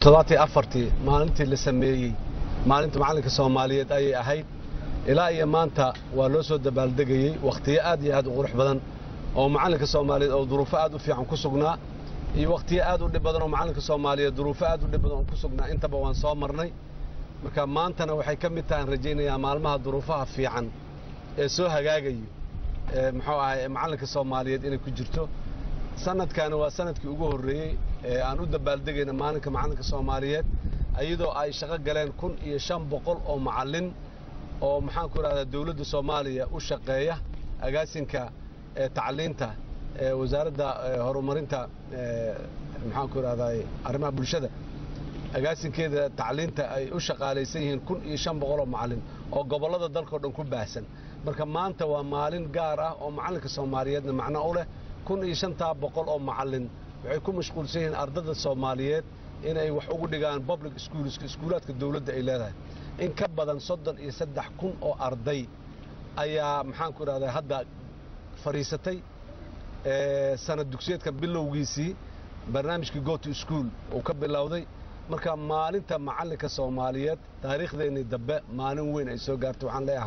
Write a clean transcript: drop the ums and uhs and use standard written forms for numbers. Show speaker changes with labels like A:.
A: toddobaadkii afartii maalintii la sameeyay maalinta macalinka Soomaaliyeed ay ahayd ilaa iyo maanta waa loo soo dabaaldegayay waqtiyo aad iyo aad u qurux badan oo macalinka Soomaaliyeed oo duruufo aad u fiican ku sugnaa iyo waqtiyo aad u dhib badan oo macalinka Soomaaliyeed duruufo aad u dhib badan ku sugnaa intaba waan soo marnay marka maantana waxay ka mid tahay rajaynayaa maalmaha duruufaha fiican ee soo hagaagayo muxuu ahay macalinka Soomaaliyeed inay ku jirto sanadkan waa sanadkii ugu horeeyay aan u dabaaldegayna maalinka macalinka Soomaaliyeed ayadoo ay shaqo galeen 1500 oo macallin oo maxaan ku raadaa dawladda Soomaaliya u shaqeeya agaasinka tacliinta wasaaradda horumarinta maxaan ku raaddaa arrimaha bulshada agaasinkeeda tacliinta ay u shaqaaleysan yihiin 1500 oo macallin oo gobolada dalka oo dhan ku baahsan marka maanta waa maalin gaar ah oo macalinka Soomaaliyeedna macna u leh 1500 oo macallin waxay ku mashquulsan yihiin ardayda Soomaaliyeed inay wax ugu dhigaan public schools iskuulaadka dawladda ay leedahay in ka badan 33000 oo arday ayaa maxaan ku raaddaa hadda fariisatay sanad dugsiyeedka bilowgiisii barnaamijka go to school oo ka bilowday marka maalinta macalinka Soomaaliyeed taariikhdeena dambe maalin weyn ay soo gaartay waxaan leeyahay